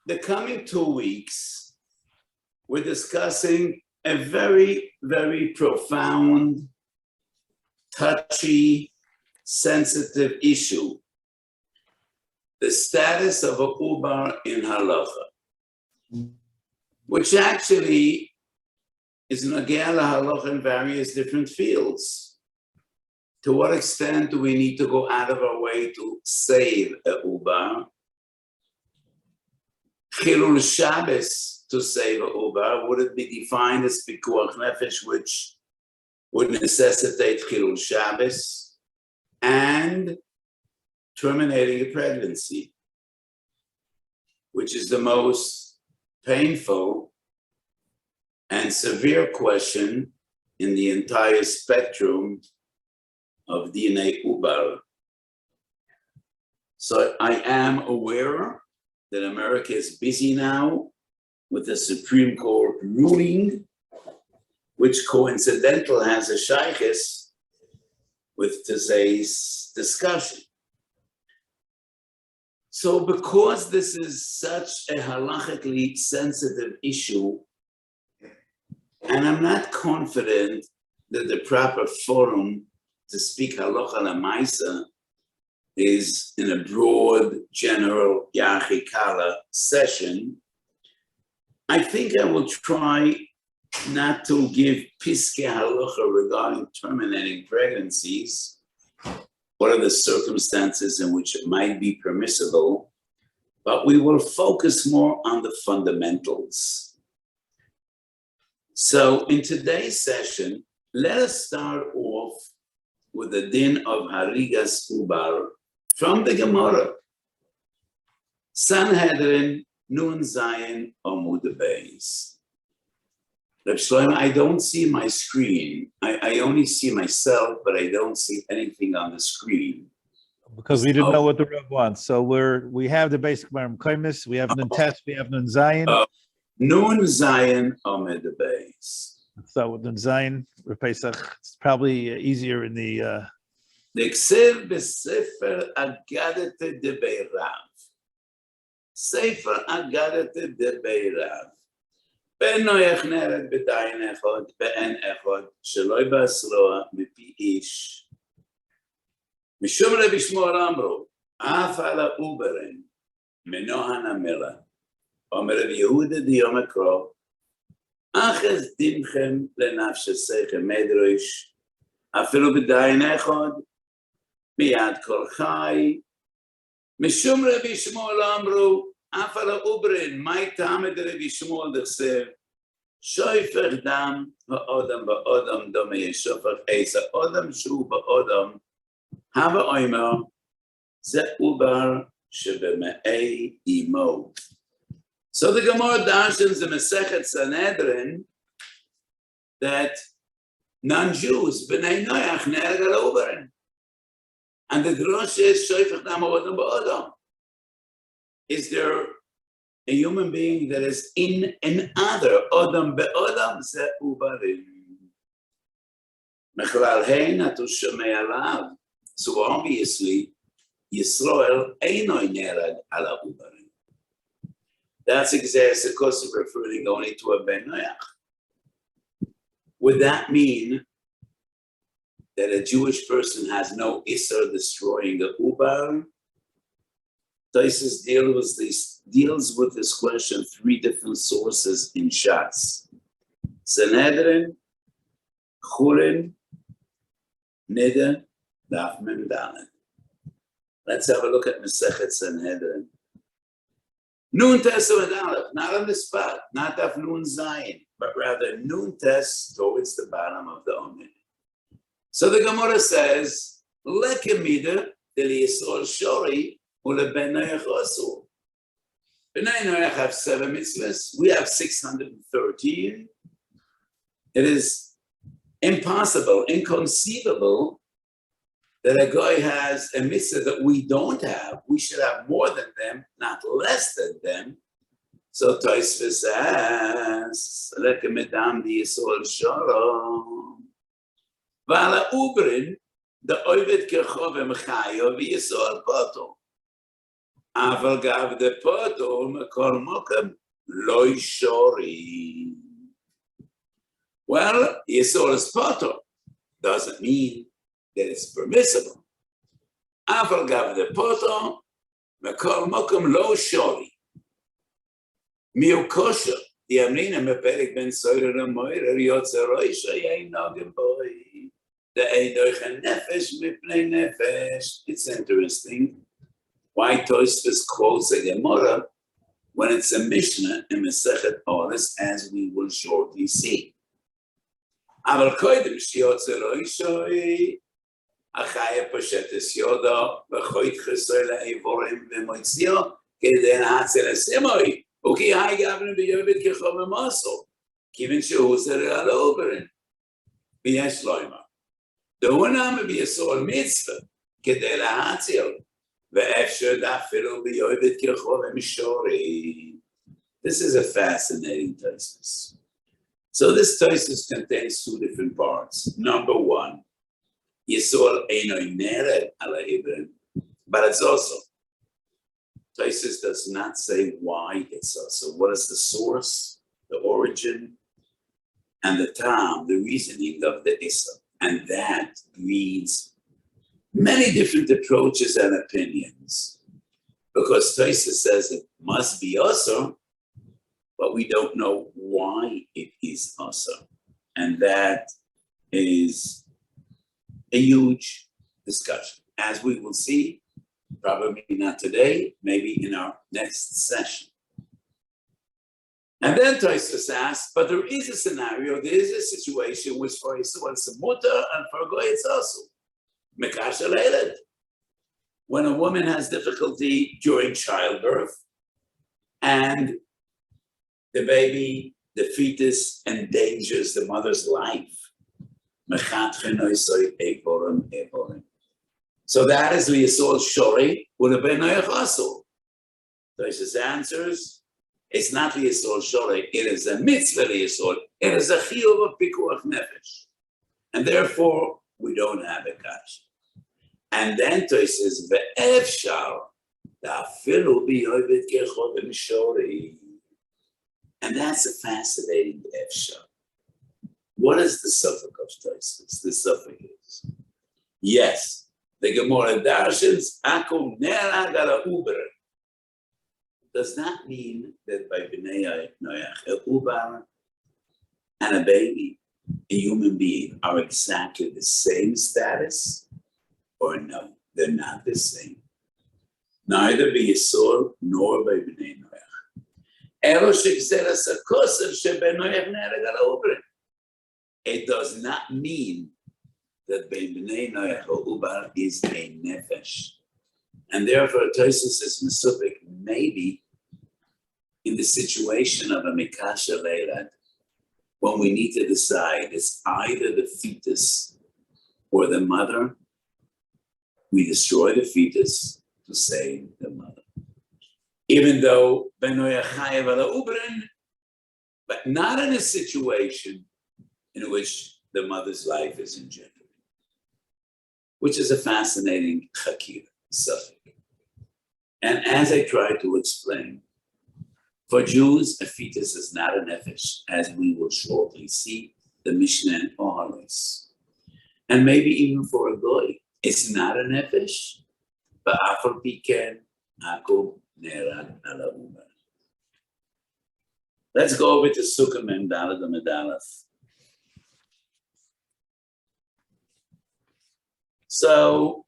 the coming 2 weeks, we're discussing a very, very profound, touchy, sensitive issue. The status of a ubar in halacha, which actually is nagea halacha in various different fields. To what extent do we need to go out of our way to save a ubar? Chilul Shabbos to save a ubar, would it be defined as pikuach nefesh, which would necessitate Chilul Shabbos and terminating a pregnancy, which is the most painful and severe question in the entire spectrum of DNA ubar. So I am aware that America is busy now with the Supreme Court ruling, which coincidental has a shaykhis with today's discussion. So because this is such a halachically sensitive issue, and I'm not confident that the proper forum to speak halacha lemaisa is in a broad, general yachikala session, I think I will try not to give piske halacha regarding terminating pregnancies. What are the circumstances in which it might be permissible? But we will focus more on the fundamentals. So in today's session, let us start off with the din of harigas ubar from the Gemara. Sanhedrin Nun Zayin Amud Beis. Reb Shlomo, I don't see my screen. I only see myself, but I don't see anything on the screen. Because we didn't know what the Reb wants. So we have the basic Maram Kaimis, we have Nun Tes, we have Nun Zayin. Nun Zayin Amud Beis. So with Nun Zayin, Reb Pesach, it's probably easier in the... N'ksev b'sefer Agadete de Beirav. Sefer Agadete de Beirav. Ben noyach neret b'dayin echod, be'en echod, sheloi b'asroa mipi ish. Mishum Rabbi Shmuel amru, af ala uberen, menohan amela. Omer Rabbi Yehuda diyom akro, achaz dimchem lenafshesechem medrosh, afilu b'dayin echod, miyad kol chai. Mishum Rabbi Shmuel amru, Afala ubrin, my time at Rabbi Shmuel d'chsev, shoifer dam ha'odam ba'odam dome yeshofach eis ha'odam shu ba'odam hava oimer ze ubar shebeme'ei imo. So the Gemara darshans in Masechet Sanhedrin that non-Jews b'nei noyach nereg al ubrin, and the drosh is shoifer dam ha'odam ba'odam. Is there a human being that is in another Odam be'odam ze ubarim? Mechlal hein atu shomei alav. So obviously, Yisrael einoi nerad ala ubarim. That's exactly because we're referring only to a ben noyach. Would that mean that a Jewish person has no isser destroying a ubar? Taisus deals with this question 3 different sources in Shas. Sanhedrin, Chulin, Nida, Daf Mem Dalet. Let's have a look at Masechet Sanhedrin. Nun Tes Amud Aleph, not on the spot, not Daf Nun Zayin, but rather Nun Tes towards the bottom of the Omen. So the Gemara says, Lekemida del Yisrael Shori, Ben Noach have 7 mitzvahs. We have 613. It is impossible, inconceivable that a guy has a mitzvah that we don't have. We should have more than them, not less than them. So Tosfos says, "Lekemedam di Yisrael Shoro, v'ala ubrin the oived kechovem chayo v'Yisrael koto." אבל גב דפוטו מכל מוקם לא שורי. Well, Yisor is poto doesn't mean that it's permissible. אבל גב דפוטו מכל מוקם לא שורי. מיהו כושר? ימין המפלג בין סויר למויר, יוצר רוישו יינו גבוי. דאי דויך הנפש מפני נפש. It's interesting why Tosfos quotes a Gemara when it's a Mishnah in Masechet Oris, as we will shortly see. אבל קודם שיוצר רוישו החיה פשטס יודו וחוית חסוי לאיבורים ומוציאו כדי להצל הסימוי. Okay, I governor be over the Kechom muscle. Given show was a over. Be a shloima. The one name be a soul mitzvah. Kedela hatzil. The efsher that fiddle be over the Kechom mishori. This is a fascinating thesis. So this thesis contains two different parts. Number one, Yisol Eino Neret ala Ibn, but it's also Tosfos does not say why it's so. What is the source, the origin, and the time, the reasoning of the Issa? And that breeds many different approaches and opinions. Because Tosfos says it must be also, but we don't know why it is also. And that is a huge discussion. As we will see, probably not today, maybe in our next session. And then Tosfos asks, but there is a scenario, there is a situation which for Yisrael it's a mutter and for Goy it's also Mekasha Leiled. When a woman has difficulty during childbirth and the baby, the fetus endangers the mother's life. So that is the Yisol Shori, would have been Noach also. Tosfos answers, it's not the Yisol Shori, it is a mitzvah Yisol, it is a chiyuv of pikuach nefesh. And therefore, we don't have a kash. And then Tosfos says, ve'efshar, da'afilu bi'ovid kechod shori. And that's a fascinating efshar. What is the suffix of Tosfos? The suffix is, yes, the Gemara darshans akum nerag ala uber does not mean that by Bnei Noach, a uber and a baby, a human being, are exactly the same status, or no, they're not the same. Neither by Yisor nor by Bnei Noach. Elo she'gzera sakoser sheben Noach nerag ala uber. It does not mean that Bnei Noach or Ubar is a nefesh. And therefore, Tosfos is mesupik, maybe in the situation of a Mikasha Leilad, when we need to decide it's either the fetus or the mother, we destroy the fetus to save the mother. Even though Ben Noach chayav ala Ubrin, but not in a situation in which the mother's life is in jeopardy, which is a fascinating chakir, suffix. And as I try to explain, for Jews, a fetus is not a nefesh, as we will shortly see the Mishnah and Ohalos. And maybe even for a goy, it's not a nefesh, but afal piken, akum nerag ala umar. Let's go over to Sukkah Mem Daled Medalef. So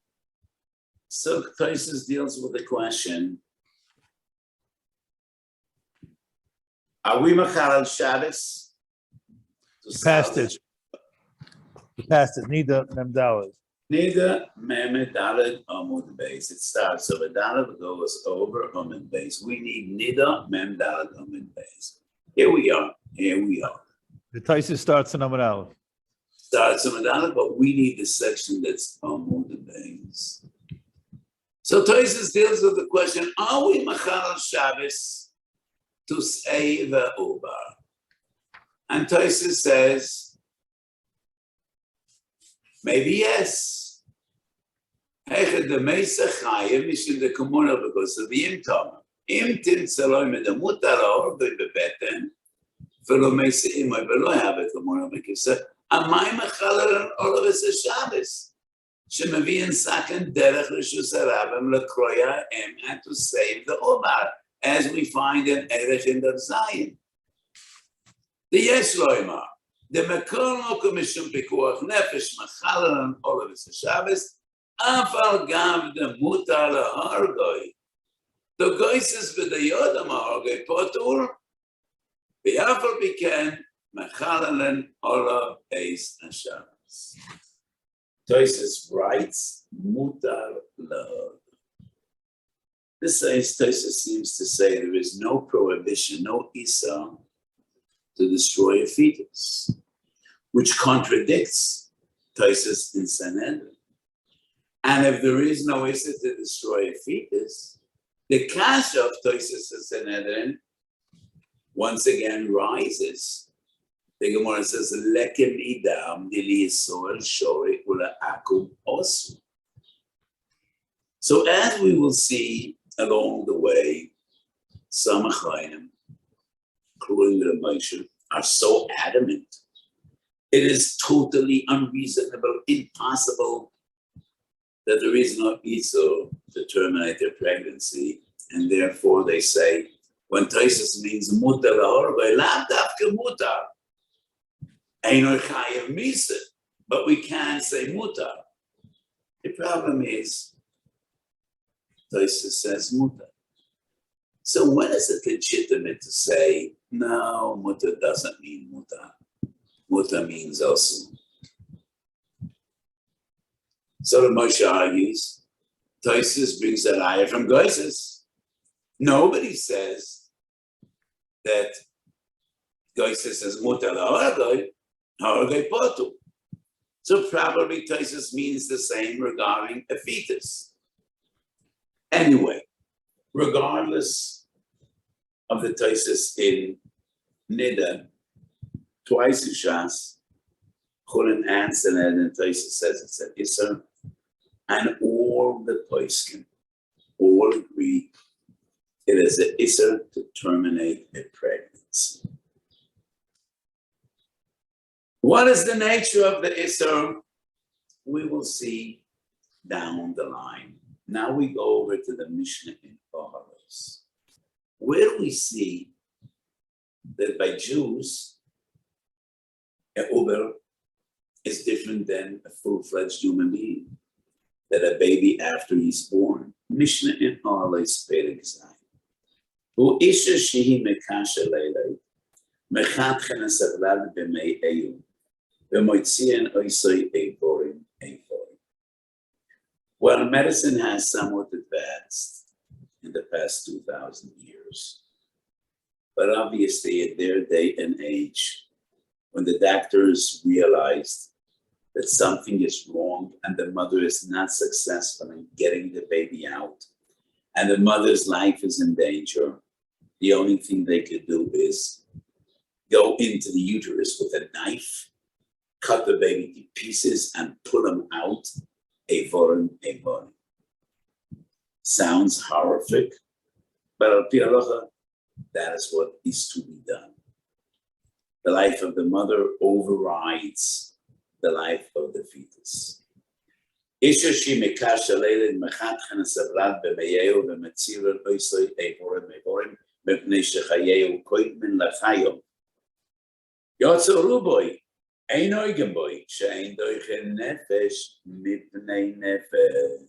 Tosfos deals with the question, are we machal Shabbos? Past it. Nida Mem Daled. Nida Mem Daled Amud Beis. It starts, so the Daled goes over Amud Beis. We need Nida Mem Daled Amud Beis. Here we are. The Tosfos starts in Amud Aleph. Starts Amud Aleph, but we need the section that's Amud Beis. So Tosfos deals with the question, are we machal Shabbos to say the ubar? And Tosfos says, maybe yes. Hechad the Mesa Chayim is in the Komuna because of the Imtam. Imtim Salome the Mutara or the Bebeten, Fellow Mesa Imoy below have a Komuna because a Maim Chalar and all of us a Shabbos. Shemavian Sakan Derech Rishus Arabim Lekroya and to save the Obar, as we find in Erech in the Zion. The Yesh Loimar, the Mekor no Commission Pikuach Nefesh Machalar and all of us a Shabbos. Afal gav the mutar hargoy. The goises with the yodam hargoy potur. The afal began machalalan olav eis hashabbos. Toises writes mutar love. This Toises seems to say there is no prohibition, no isa to destroy a fetus, which contradicts Toises in Sanhedrin. And if there is no issue to destroy a fetus, the cash of Toises Sanhedrin once again rises. The Gemara says, "Lekem idam diliisol shori ula akum osu." So as we will see along the way, some achayim, including the Moshe, are so adamant. It is totally unreasonable, impossible, that there is no Isur to terminate their pregnancy, and therefore they say, when Toises means mutar lahorgoy, lav dafka mutar, eino chayav misa, but we can't say mutar. The problem is, Toises says mutar. So when is it legitimate to say, no, mutar doesn't mean mutar. Mutar means also. So the Moshe argues, Toises brings that ayah from Goises. Nobody says that Goises says mutar lahorgoy, hargoy potu. So probably Toises means the same regarding a fetus. Anyway, regardless of the Toises in Nida, twice Ushas, Chulin and Sanhedrin, Toises says it's an Isser. And all the poskim all agree it is an issur to terminate a pregnancy. What is the nature of the issur? We will see down the line. Now we go over to the Mishnah in Oharos, where we see that by Jews, a uber is different than a full-fledged human being. That a baby after he's born, Mishnah in Oharos Perek Zayin. Hu isha shehi mekasha leilei, mechat chenas avlad b'mei eyu, v'moitzien oisoi eivorim. Well, medicine has somewhat advanced in the past 2,000 years. But obviously at their day and age, when the doctors realized that something is wrong and the mother is not successful in getting the baby out, and the mother's life is in danger, the only thing they could do is go into the uterus with a knife, cut the baby to pieces, and pull him out, eivorim. Sounds horrific, but al pi halacha, that is what is to be done. The life of the mother overrides the life of the fetus. Isha shi mekasha leilin mechat chenas avlad b'meyeu v'metzilin oisoi eivorim mepnei shechayeu koitmin lachayom. Yotzo ruboi, ein oigen boi, she'ein doichen nefesh mipnei nefesh.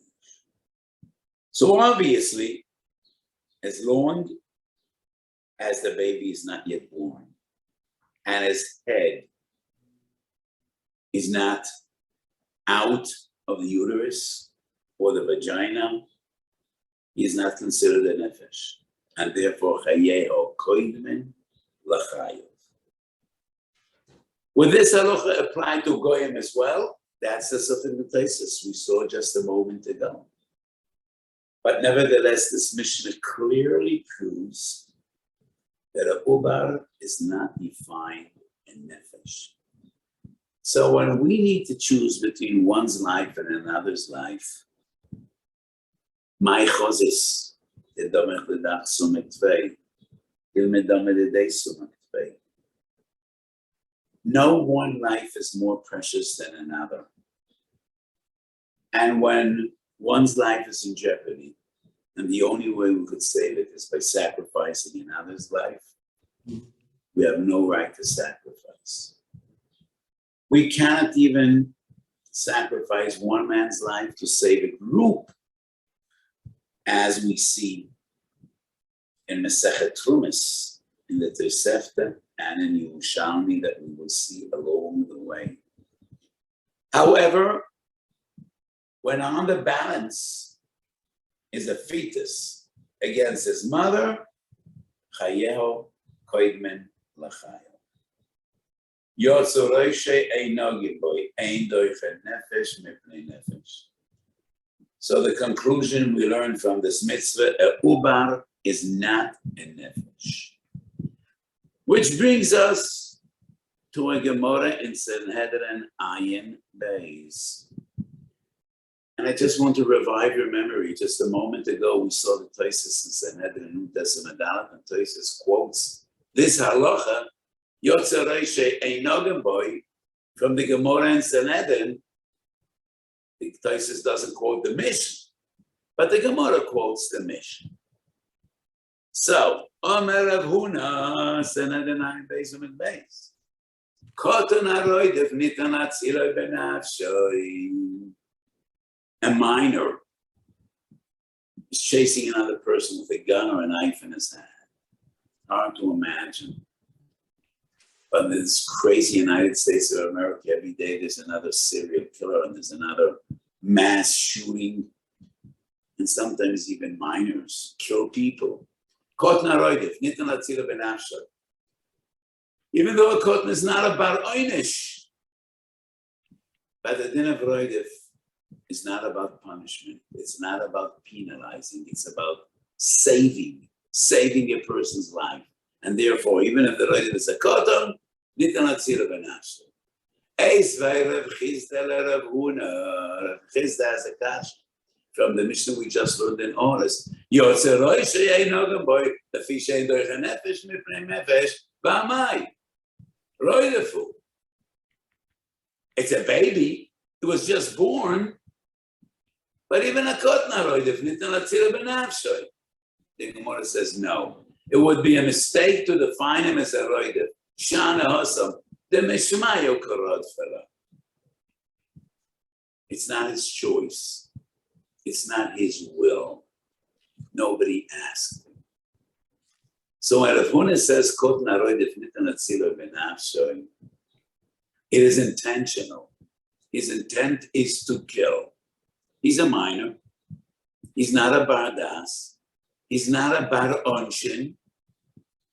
So obviously, as long as the baby is not yet born, and his head is not out of the uterus or the vagina, he is not considered a nefesh, and therefore chayeho koidmen lachayov. Would this halacha apply to goyim as well? That's the sufficient we saw just a moment ago. But nevertheless, this Mishnah clearly proves that a ubar is not defined in nefesh. So when we need to choose between one's life and another's life, My chozis, the domech ledach sumek tvei, ilmed domed edei sumek tvei. No one life is more precious than another. And when one's life is in jeopardy, and the only way we could save it is by sacrificing another's life, we have no right to sacrifice. We cannot even sacrifice one man's life to save a group, as we see in Masechet Trumis, in the Tosefta, and in Yerushalmi, that we will see along the way. However, when on the balance is a fetus against his mother, Chayeho Koidmen Lachayo. Yotzoroishe Eino Giboy, Ein Doiche Nefesh Mipnei Nefesh. So the conclusion we learn from this mitzvah, a ubar is not a nefesh. Which brings us to a Gemara in Sanhedrin Ayin Beis. And I just want to revive your memory. Just a moment ago, we saw the Tosfos in Sanhedrin Udas Adalat, and Tosfos quotes this halacha, Yotzer Reishe Einogem Boy, from the Gemara in Sanhedrin. The Tosfos doesn't quote the Mishnah, but the Gemara quotes the Mishnah. So, Omer Rav Huna, Sanhedrin Ayin Beis Amid Beis. Koton haroidef nitan atziloi benafshoi. A minor is chasing another person with a gun or a knife in his hand. Hard to imagine. But in this crazy United States of America, every day there's another serial killer and there's another mass shooting. And sometimes even minors kill people. Even though a kotan is not a bar oynish, but the din of roidif is not about punishment. It's not about penalizing. It's about saving a person's life. And therefore, even if the roidif is a kotan, nitan atzila benafshe. Eis v'erev chizda l'erev huna. Rev Chizda has a kash from the Mishnah we just learned in Oris. Yotzer roi she'ei nogam boy, lefi she'ei doich ha'nefesh mipnei nefesh, ba'amai. Roidefu. It's a baby. It was just born. But even a kotna roidef, nitan latzila benafshoy. The Gemara says no. It would be a mistake to define him as a roidef. Shana hosam, the mishmayo karod fela. It's not his choice. It's not his will. Nobody asked him. So when Rav Huna says kotna roidef nitan latzila benafshoy, it is intentional. His intent is to kill. He's a minor. He's not a bardas. He's not a bar onshin,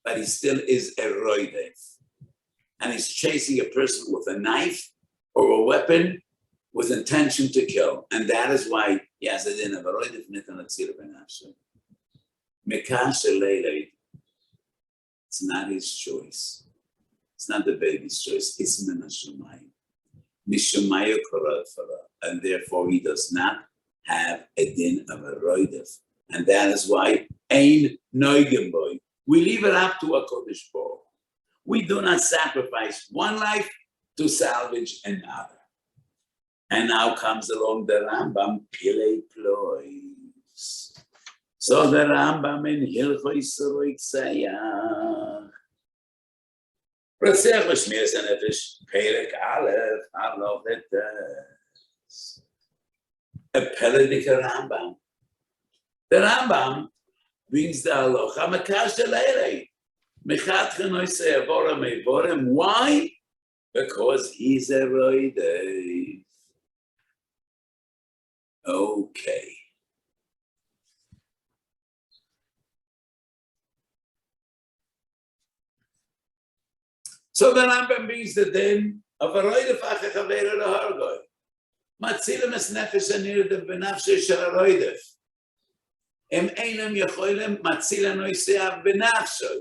but he still is a roidef. And he's chasing a person with a knife or a weapon with intention to kill. And that is why he has a din of a roidef nitan latzila benafshoy. Mekash leilei. It's not his choice. It's not the baby's choice. It's min hashamayim. Mishamayim korad fara. And therefore he does not have a din of a roidef. And that is why ein noigem boy. We leave it up to a Kodesh Baruch. We do not sacrifice one life to salvage another. And now comes along the Rambam, Pilei Plois. So the Rambam in Hilchoi Suroik Sayach. Ratzech V'Shmir Sanefesh, Perek Aleph, Halav Etes. A Peledik Rambam. The Rambam brings the halacha mekash delele. Mechat chenoisei avorim evorim. Why? Because he's a roidef. Okay. So the Rambam brings the din of a roidef achach avera lehargoi. Matzilim es nefesh anirdev benafshe shel roidef. Em einam yecholim matzilan noiseav benafshoy.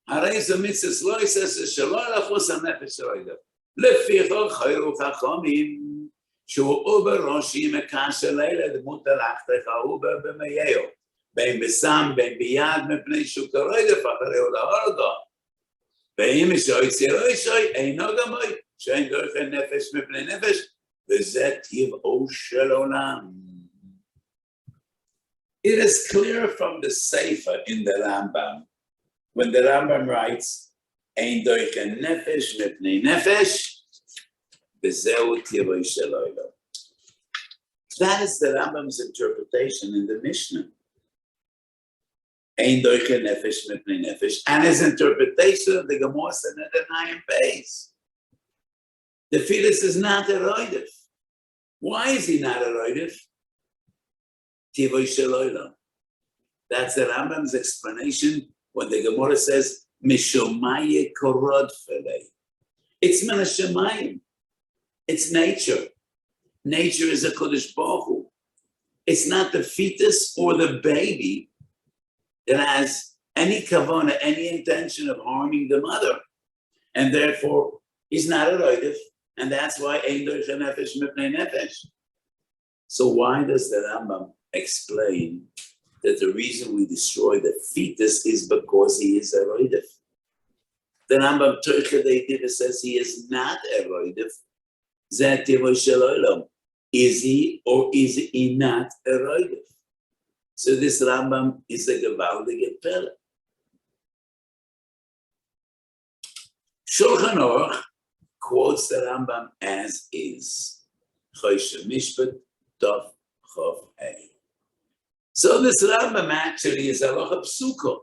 Harei zemitzes lo yises shelo lachos hanefesh roidef. Leficho chayru chachamim שהוא אובר ראשי מקשר לילה דמות הלכתך אובר במייהו, בין בסם, בין ביד, מפני שהוא כרגע אחרי להורגו. ואם ישוי אינו גמוי, שאין דרך נפש מפני נפש, וזה טבעו של עולם. It is clear from the Sefer in the Rambam, when the Rambam writes, Ein doichen nefesh mipnei nefesh, v'zeu tivoi shel olam. That is the Rambam's interpretation in the Mishnah. Ein doichen nefesh mipnei nefesh, and his interpretation of the Gemara Sanhedrin base. The fetus is not a roidif. Why is he not a roidif? Tivoi shel olam. That's the Rambam's explanation when the Gemara says, Mishomaye korod felei. It's min hashamayim. It's nature. Nature is a Kodesh Baruch Hu. It's not the fetus or the baby that has any kavana, any intention of harming the mother. And therefore, he's not a roidif. And that's why ein doich nefesh mipnei nefesh. So why does the Rambam explain that the reason we destroy the fetus is because he is a roidif? The Rambam Turcha Deidivah says he is not a roidif. Zeh tivoi shel olam. Is he or is he not a roidif? So this Rambam is a gewaldige Pelle. Shulchan Aruch quotes the Rambam as is. Choshe Mishpat Daf Chav Hey. So this Rambam actually is halacha psuko.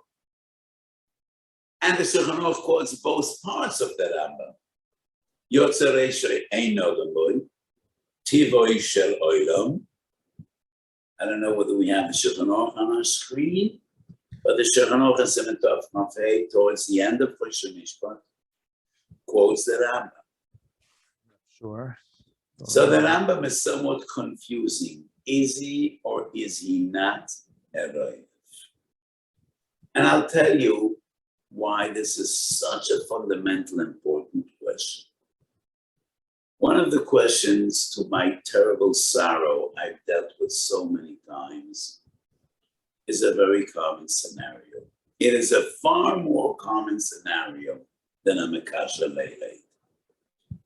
And the Shulchan Aruch quotes both parts of the Rambam. Yotzer Reishoi Eino Gaboy, Tivoi Shel Olam. I don't know whether we have the Shulchan Aruch on our screen, but the Shulchan Aruch is in a Daf Mafei towards the end of Choshe Mishpat quotes the Rambam. Sure. So the Rambam is somewhat confusing. Is he or is he not a roidif? And I'll tell you why this is such a fundamental, important question. One of the questions, to my terrible sorrow, I've dealt with so many times, is a very common scenario. It is a far more common scenario than a Mekasha Lele.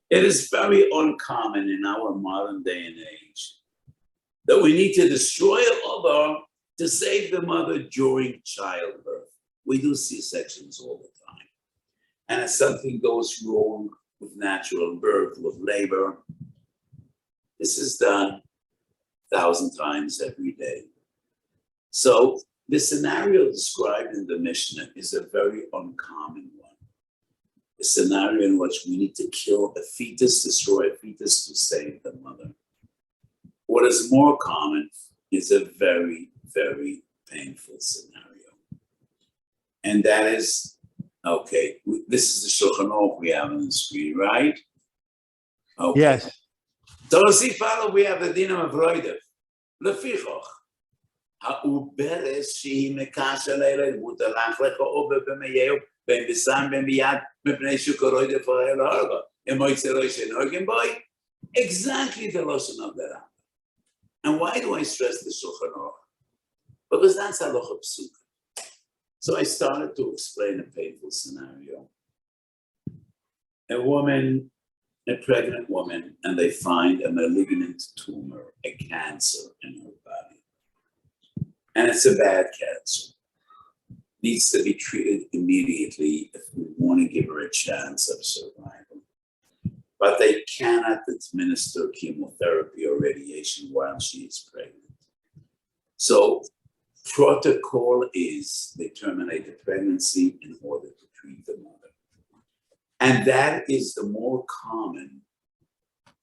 It is very uncommon in our modern day and age that we need to destroy a mother to save the mother during childbirth. We do C-sections all the time. And if something goes wrong with natural birth, with labor, this is done 1,000 times every day. So the scenario described in the Mishnah is a very uncommon one. A scenario in which we need to kill a fetus, destroy a fetus to save the mother. What is more common is a very, very painful scenario. And that is, okay, this is the Shulchan Aruch we have on the screen, right? Okay. Yes. So see, follow, we have the dinam of roidif. Lefichoch. Ha'uberes shehi mekasha leile mutalach lecha obe b'meyeu ben b'sam ben b'yad mepnei shuka roidif ha'el ha'arga. Emoitze roishen organ boy. Exactly the lesson of the Rambam. And why do I stress the Shulchan Aruch? Because that's halacha psuka. So I started to explain a painful scenario. A woman, a pregnant woman, and they find a malignant tumor, a cancer in her body. And it's a bad cancer. Needs to be treated immediately if we want to give her a chance of survival. But they cannot administer chemotherapy or radiation while she is pregnant. So protocol is they terminate the pregnancy in order to treat the mother. And that is the more common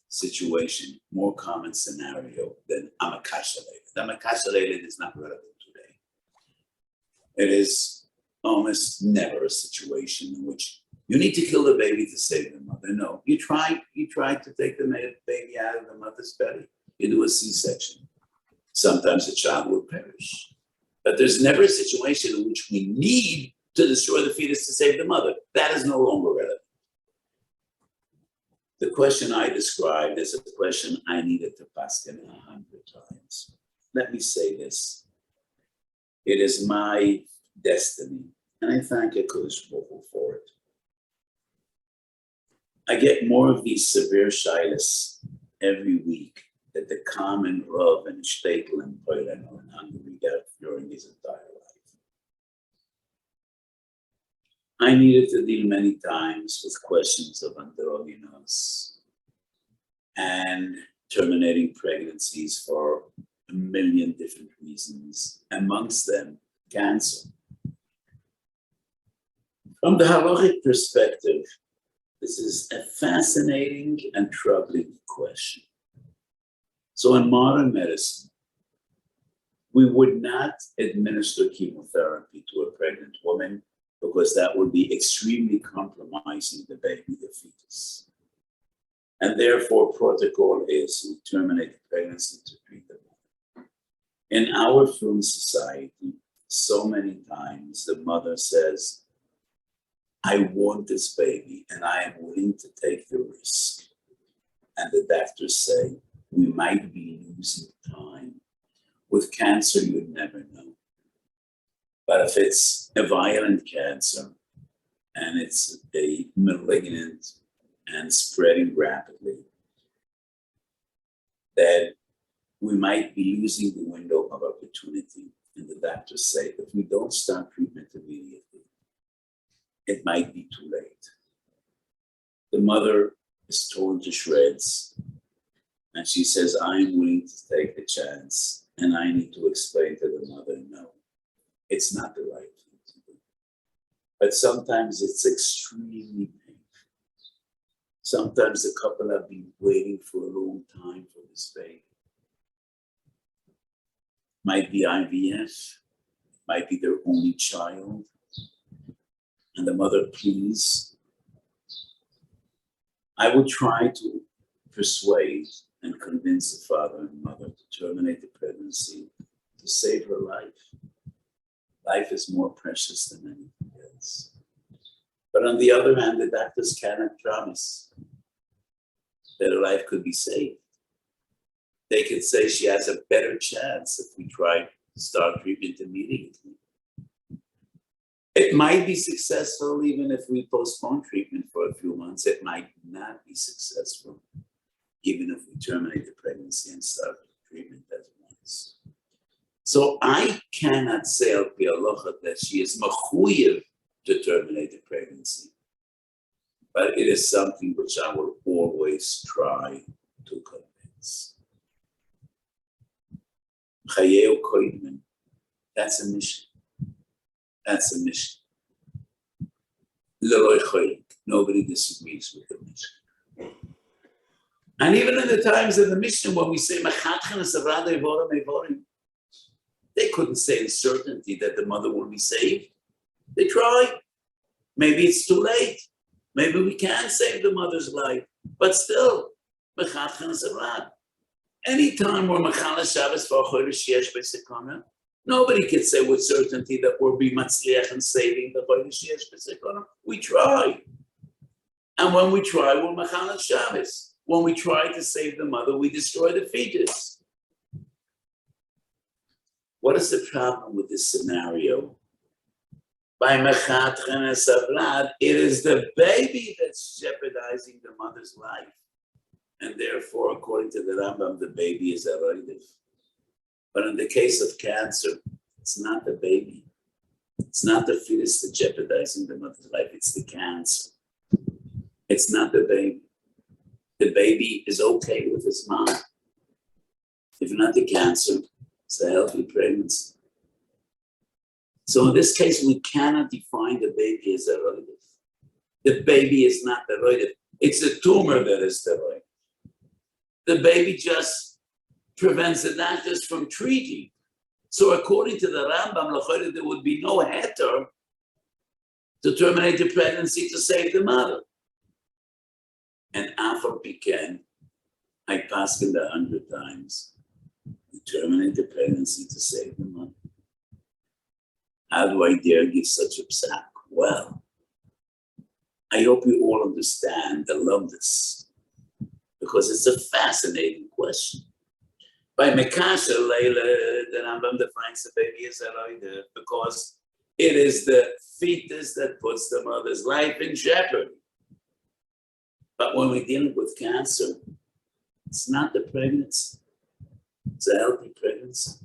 situation, more common scenario than Amakasha Leilid. Amakasha Leilid is not relevant today. It is almost never a situation in which you need to kill the baby to save the mother. No, you try to take the baby out of the mother's belly. You do a C-section. Sometimes the child will perish. But there's never a situation in which we need to destroy the fetus to save the mother. That is no longer relevant. The question I described is a question I needed to paskin 100 times. Let me say this. It is my destiny, and I thank Kodesh Baruch Hu for it. I get more of these severe shilas every week that the common Rav and Shtetl and Poilen in Hungary get during his entire life. I needed to deal many times with questions of androgynos and terminating pregnancies for a million different reasons, amongst them cancer. From the halachic perspective, this is a fascinating and troubling question. So in modern medicine, we would not administer chemotherapy to a pregnant woman because that would be extremely compromising the baby, the fetus. And therefore, protocol is we terminate the pregnancy to treat the mother. In our frum society, so many times the mother says, I want this baby and I am willing to take the risk. And the doctors say, we might be losing time. With cancer, you'd never know. But if it's a violent cancer and it's a malignant and spreading rapidly, that we might be losing the window of opportunity. And the doctors say, if we don't start treatment immediately, it might be too late. The mother is torn to shreds, and she says, I'm willing to take the chance, and I need to explain to the mother, no, it's not the right thing to do. But sometimes it's extremely painful. Sometimes the couple have been waiting for a long time for this baby. Might be IVF, might be their only child. And the mother, please. I would try to persuade and convince the father and mother to terminate the pregnancy to save her life. Life is more precious than anything else. But on the other hand, the doctors cannot promise that her life could be saved. They could say she has a better chance if we try to start treatment immediately. It might be successful even if we postpone treatment for a few months. It might not be successful even if we terminate the pregnancy and start treatment at once. So I cannot say al pi halacha that she is mechuyev to terminate the pregnancy, but it is something which I will always try to convince. Chayeu koidmen, that's a mission. That's a mission. Nobody disagrees with the mission. And even in the times of the mission, when we say, they couldn't say in certainty that the mother will be saved. They tried. Maybe it's too late. Maybe we can't save the mother's life. But still, any time we're Mechala Shabbos for Chodesh Yesh B'Sekona, nobody can say with certainty that we'll be Matzliach and saving the Chodesh Yesh B'Sekona. We try. And when we try, we're Mechala Shabbos. When we try to save the mother, we destroy the fetus. What is the problem with this scenario? By Mechat Chenes Avlad, it is the baby that's jeopardizing the mother's life. And therefore, according to the Rambam, the baby is eroidiv. But in the case of cancer, it's not the baby. It's not the fetus that's jeopardizing the mother's life, it's the cancer. It's not the baby. The baby is okay with his mom. If not the cancer, it's a healthy pregnancy. So in this case, we cannot define the baby as eroidiv. The baby is not eroidiv. It's the tumor that is eroidiv. The baby just prevents the doctors from treating. So according to the Rambam, there would be no heter to terminate the pregnancy to save the mother. And Afar Piken, I passed it 100 times. We terminate the pregnancy to save the mother. How do I dare give such a psak? Well, I hope you all understand the loveness because it's a fascinating question. By Mekasha, Leila, the Rambam defines the baby as Eloide because it is the fetus that puts the mother's life in jeopardy. But when we're dealing with cancer, it's not the pregnancy. It's a healthy pregnancy.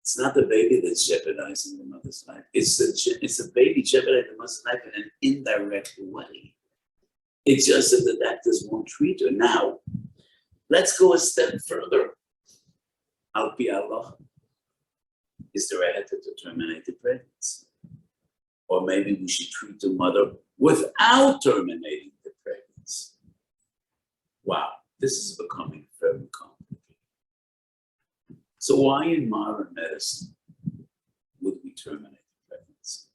It's not the baby that's jeopardizing the mother's life. It's the baby jeopardizing the mother's life in an indirect way. It's just that the doctors won't treat her. Now, let's go a step further. Al pi Allah, is there a heter to terminate the pregnancy? Or maybe we should treat the mother without terminating the pregnancy. Wow, this is becoming very complicated. So why in modern medicine would we terminate the pregnancy?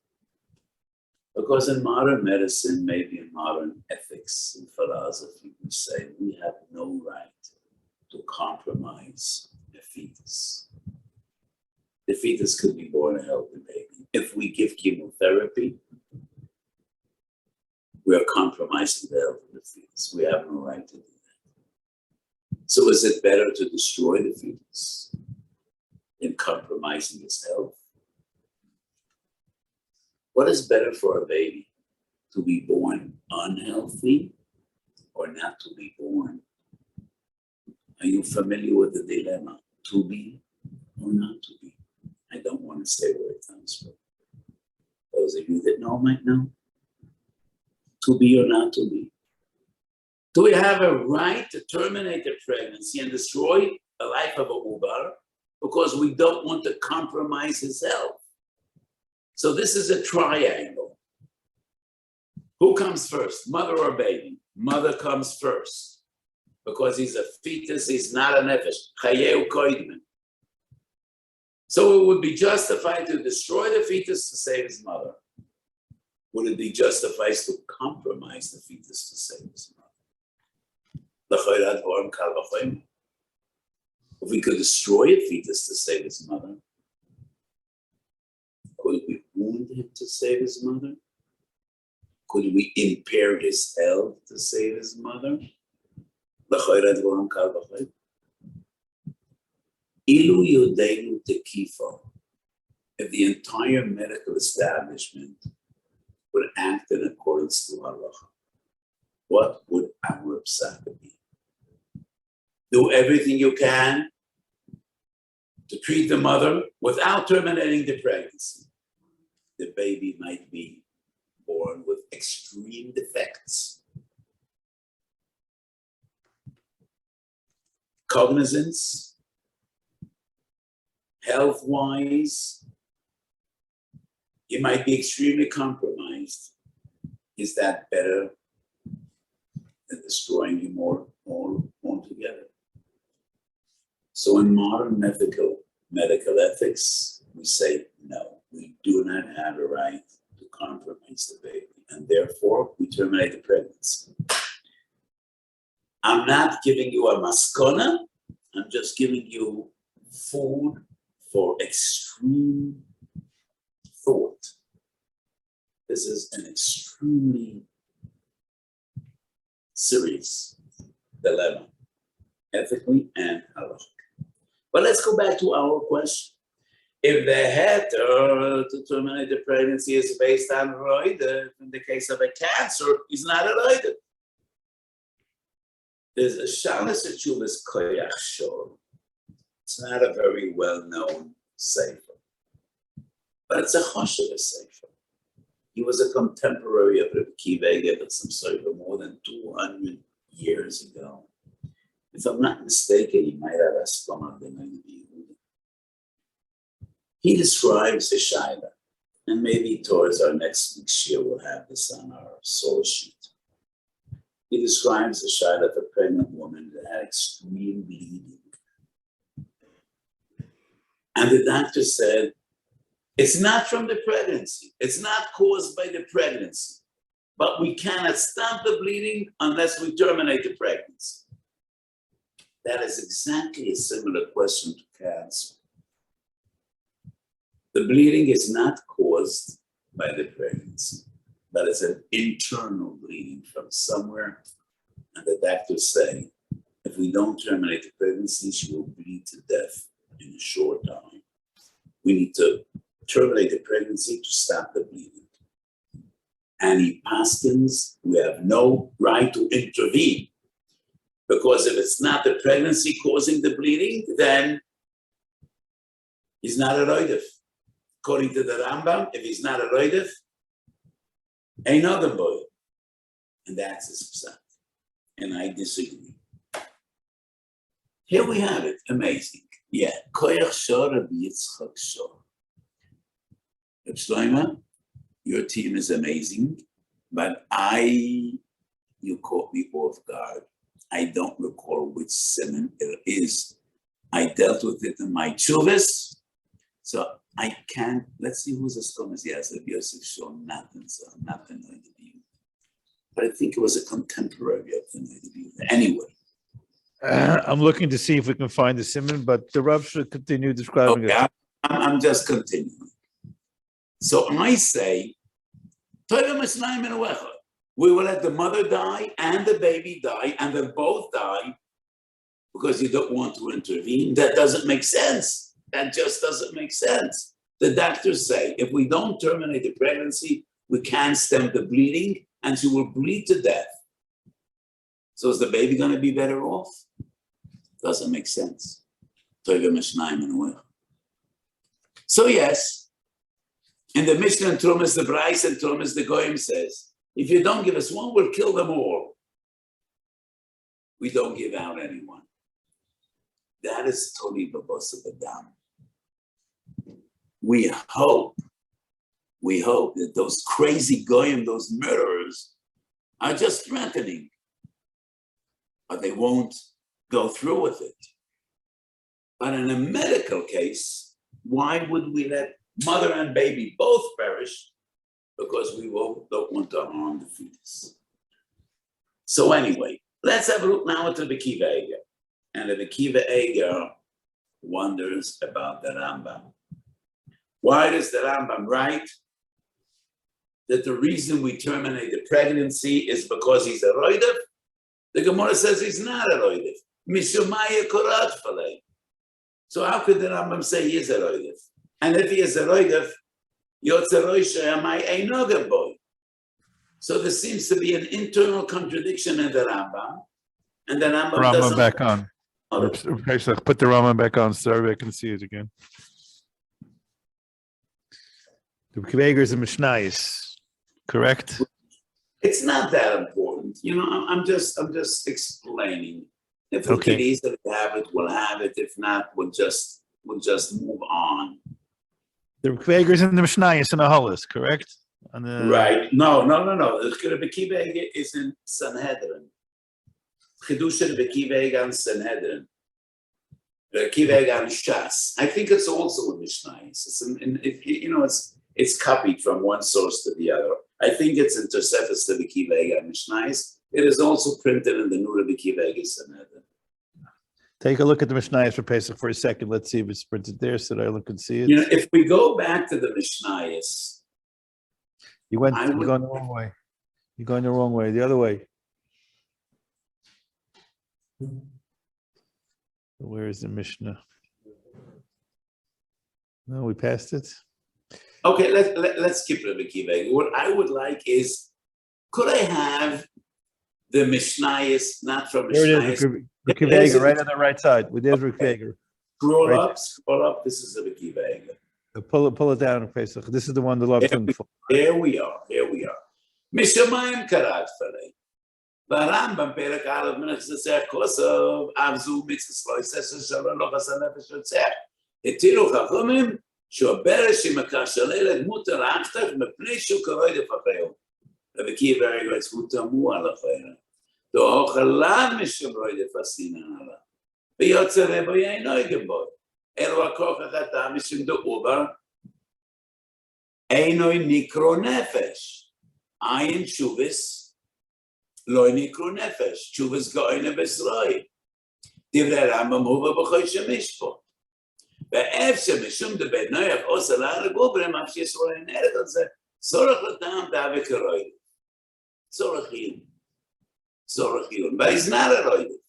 Because in modern medicine, maybe in modern ethics and philosophy, we say we have no right to compromise the fetus. The fetus could be born a healthy baby. If we give chemotherapy, we are compromising the health of the fetus. We have no right to do that. So is it better to destroy the fetus than compromising its health? What is better for a baby? To be born unhealthy or not to be born? Are you familiar with the dilemma? To be or not to be? I don't want to say where it comes from. Those of you that know might know. To be or not to be? Do we have a right to terminate the pregnancy and destroy the life of a ubar because we don't want to compromise his health? So this is a triangle. Who comes first, mother or baby? Mother comes first because he's a fetus, he's not a nefesh. Chayeu koidmen. So it would be justified to destroy the fetus to save his mother. Would it be justified to compromise the fetus to save his mother? If we could destroy a fetus to save his mother, could we wound him to save his mother? Could we impair his health to save his mother? Ilu Yodeinu Tekifa, if the entire medical establishment would act in accordance to Halacha, what would our psaka be? Do everything you can to treat the mother without terminating the pregnancy. The baby might be born with extreme defects. Cognizance, health-wise, he might be extremely compromised. Is that better than destroying him altogether? So in modern medical ethics, we say, no, we do not have a right to compromise the baby, and therefore we terminate the pregnancy. I'm not giving you a maskona, I'm just giving you food for extreme thought. This is an extremely serious dilemma, ethically and halachically. But let's go back to our question. If the heter to terminate the pregnancy is based on roide, in the case of a cancer, is not a roide. There's a shalas achulas koyach shor. It's not a very well-known sefer, but it's a choshev sefer. He was a contemporary of Rebbe Kiva, gave it some sefer more than 200 years ago. If I'm not mistaken, he might have asked from the name. He describes the shaila, and maybe towards our next week's shiur we'll have this on our source sheet. He describes the shaila of a pregnant woman that had extreme bleeding. And the doctor said, it's not from the pregnancy. It's not caused by the pregnancy. But we cannot stop the bleeding unless we terminate the pregnancy. That is exactly a similar question to cancer. The bleeding is not caused by the pregnancy, but it's an internal bleeding from somewhere And the doctors say, if we don't terminate the pregnancy, she will bleed to death in a short time. We need to terminate the pregnancy to stop the bleeding. And he paskins, we have no right to intervene. Because if it's not the pregnancy causing the bleeding, then he's not a roidef. According to the Rambam, if he's not a roidef, ain't no boy. And that's his psak. And I disagree. Here we have it, amazing. Yeah, Koyach Shor Rabbi Yitzchak Shor. Reb Shlomo, your team is amazing, but you caught me off guard. I don't recall which simon it is. I dealt with it in my chuvas, so I can't. Let's see who's as come as yes, Rabbi Yosef Shor, nothing, so nothing like the view. But I think it was a contemporary of the view. Anyway. I'm looking to see if we can find the simon, but the Rav should continue describing it. I'm just continuing. So I say, we will let the mother die and the baby die, and then both die because you don't want to intervene. That doesn't make sense. That just doesn't make sense. The doctors say if we don't terminate the pregnancy, we can't stem the bleeding, and she will bleed to death. So is the baby going to be better off? Doesn't make sense. So yes, in the Mishnah and Trumas, the Bryce and Trumas, the Goyim says, if you don't give us one, we'll kill them all. We don't give out anyone. That is Toli Babos of Adam. We hope that those crazy Goyim, those murderers, are just threatening. But they won't go through with it. But in a medical case, why would we let mother and baby both perish? Because we don't want to harm the fetus. So anyway, let's have a look now at the Kiva Eger. And the Kiva Eger wonders about the Rambam. Why does the Rambam write that the reason we terminate the pregnancy is because he's a roidef? The Gemara says he's not a roidef. Mishumaya korat falei. So how could the Rambam say he is a roidef? And if he is a roidef, so there seems to be an internal contradiction in the Rambam, and the Rambam doesn't. Back on. Put the Rambam back on so everybody can see it again. The Kveger is a Mishnayis, correct? It's not that important, I'm just explaining. If we can easily have it, we'll have it. If not, we'll just move on. The Kveger is in the Mishnayis and the Holis, correct? Right. No. The Kveger is in Sanhedrin. Chidusha the Kveger and Sanhedrin. The Kveger and Shas. I think it's also in Mishnayis. It's copied from one source to the other. I think it's in Tosefes to the Kveger and Mishnayis. It is also printed in the Nur of the Kveger Sanhedrin. Take a look at the Mishnayos for Pesach for a second. Let's see if it's printed there so that I look and see it. If we go back to the Mishnayos, you're going the wrong way. You're going the wrong way. The other way. Where is the Mishnah? No, we passed it. Okay, let's skip Rabbi Kiva. What I would like is, could I have the Mishnayos, not from Mishnayos? Kveger, right on the right side. With Ezra Kveger. Scroll up. This is the Kveger. Pull it down, Pesach. This is the one the love thing for. Here we are. Mishamayim karat falei. Barambam perak alav minach zesech kosov avzu mitzvah sloises shalom lochas hanefesh yotzech. Etilu chachomim shoberesh imakashalel mutar achtach mepnei shu karoi defachayom. Rabbi Kiva writes hutamu alachayim. Do'ochalam mishum roi defasina ala. B'yotzer rebo yainoi geboy. Elo akoch achata mishum do'uba. Einoi nikro nefesh. Ayin shubis. Loi nikro nefesh. Shubis go'ine besroi. Divrei Rambam huva b'choy shemishpo. Ve'ef shemishum de bet noyach osala regubre maf shesroi neret al ze. Sorach l'tam da've keroi. Sorachim. Sorach Biyur. But he's not a roidif.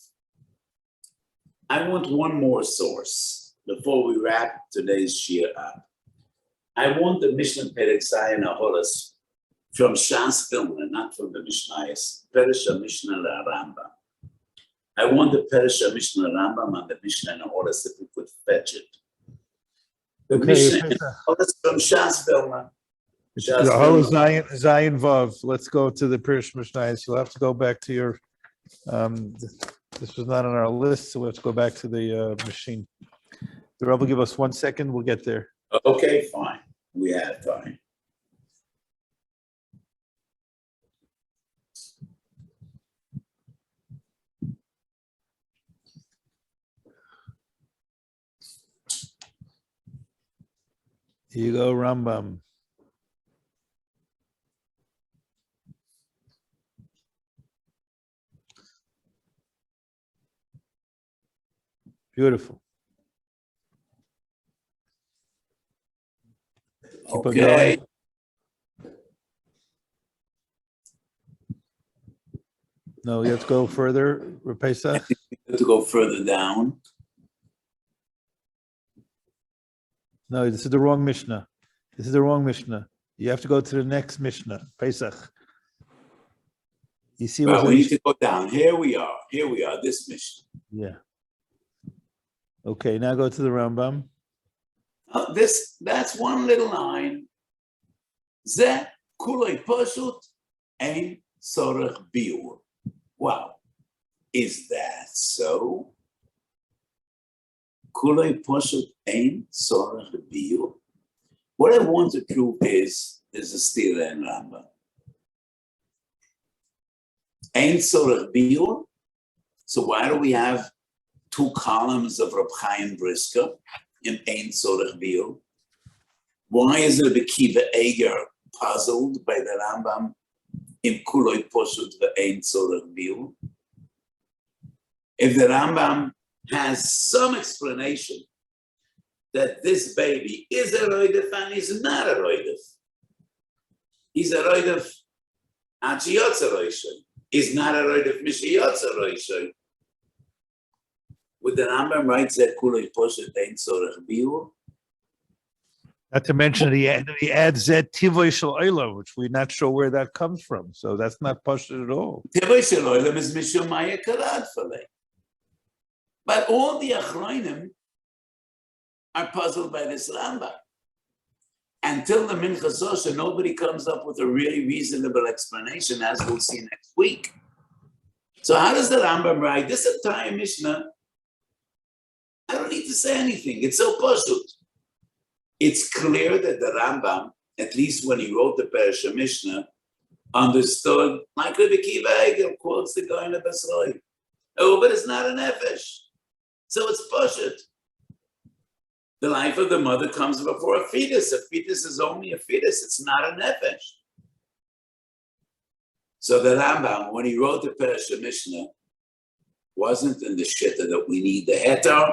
I want one more source before we wrap today's Shiur up. I want the Mishnah Perek Zayin Aholas from Shas Vilna, not from the Mishnayos. Peresha Mishnah Rambam. I want the Peresha Mishnah Rambam and the Mishnah Aholas if we could fetch it. The Mishnah Aholas from Shas Vilna. Zayin Vav. Let's go to the Perush Mishnayos. You'll have to go back to your. This was not on our list, so we have to go back to the machine. The Rebbe will give us 1 second. We'll get there. Okay, fine. We have time. Here you go, Rambam. Beautiful. Keep Okay. No, you have to go further, Rapesa. You have to go further down. No, this is the wrong Mishnah. This is the wrong Mishnah. You have to go to the next Mishnah, Pesach. You see what we need to go down. Here we are. Here we are. This Mishnah. Yeah. Okay, now go to the Rambam. That's one little line. Ze kuloi poshut ein sorach biur. Wow. Is that so? Kuloi poshut ein sorach biur. What I want to prove is there's a stira in Rambam. Ein sorach biur. So why do we have 2 columns of Reb Chaim Brisker in Ein Sorach Biur? Why is Rabbi Kiva Eger puzzled by the Rambam in Kuloi Poshut ve'Ein Sorach Biur? If the Rambam has some explanation that this baby is a roidef and he's not a roidef, he's a roidef Achiyotza Roishon, he's not a roidef Mishiyotza Roishon, would the Rambam write that Kuloi Poshut Ein Sorach Biur? Not to mention he adds that Tivoi Shel Olam, which we're not sure where that comes from. So that's not Poshut at all. Tivoi Shel Olam is Mishum Maya Karad Falei. But all the Achronim are puzzled by this Rambam. Until the Minchas Osher, nobody comes up with a really reasonable explanation, as we'll see next week. So how does the Rambam write this entire Mishnah? I don't need to say anything. It's so poshut. It's clear that the Rambam, at least when he wrote the Parasha Mishnah, understood, like Rabbi Kiva Eger quotes the guy in the Basroi. Oh, but it's not a nefesh. So it's poshut. The life of the mother comes before a fetus. A fetus is only a fetus. It's not a nefesh. So the Rambam, when he wrote the Parasha Mishnah, wasn't in the shitta that we need the heter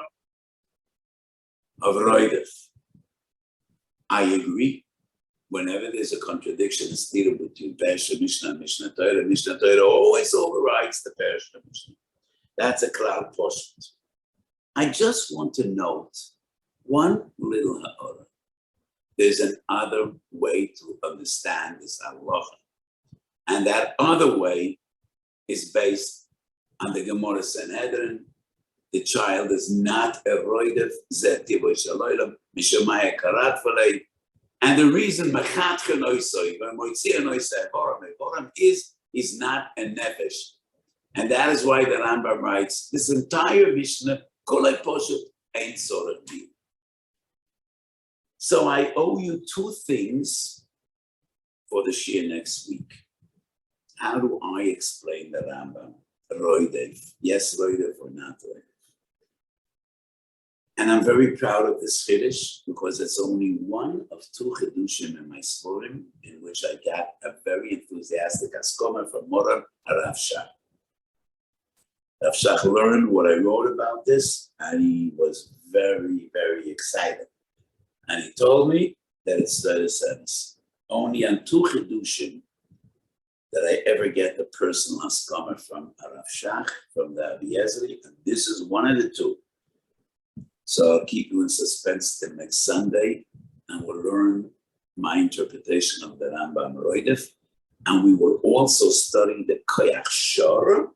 of roidef. I agree. Whenever there's a contradiction, it's clear between Parasha Mishnah and Mishnah Torah always overrides the Parasha Mishnah. That's a cloud portion. I just want to note one little ha'orah. There's another way to understand this halacha. And that other way is based on the Gemara Sanhedrin. The child is not a roidef, zeh tivoi shel olam, mishum maya karat falei. And the reason mechatcha noisoi, v'moitzia noisei boram is he's not a nefesh. And that is why the Rambam writes, this entire Mishnah, kolei poshut ein sorach biur. So I owe you 2 things for the Shiur next week. How do I explain the Rambam? Roidef, yes roidef or not roidef. And I'm very proud of this chiddush because it's only one of 2 chidushim in my Sforim in which I got a very enthusiastic askoma from Moran Rav Shach. Rav Shach learned what I wrote about this and he was very, very excited. And he told me that it's 30 cents. Only on 2 chidushim that I ever get the personal comment from Arav Shach, from the Abiezri, and this is one of the two. So I'll keep you in suspense till next Sunday, and we'll learn my interpretation of the Rambam Roidef, and we will also study the Koyach Shor,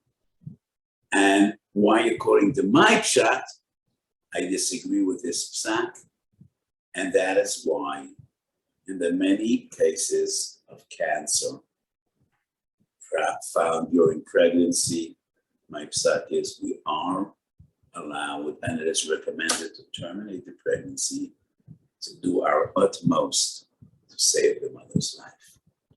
and why, according to my pshat, I disagree with this psak, and that is why, in the many cases of cancer found during pregnancy, my psak is we are allowed, and it is recommended to terminate the pregnancy, to do our utmost to save the mother's life.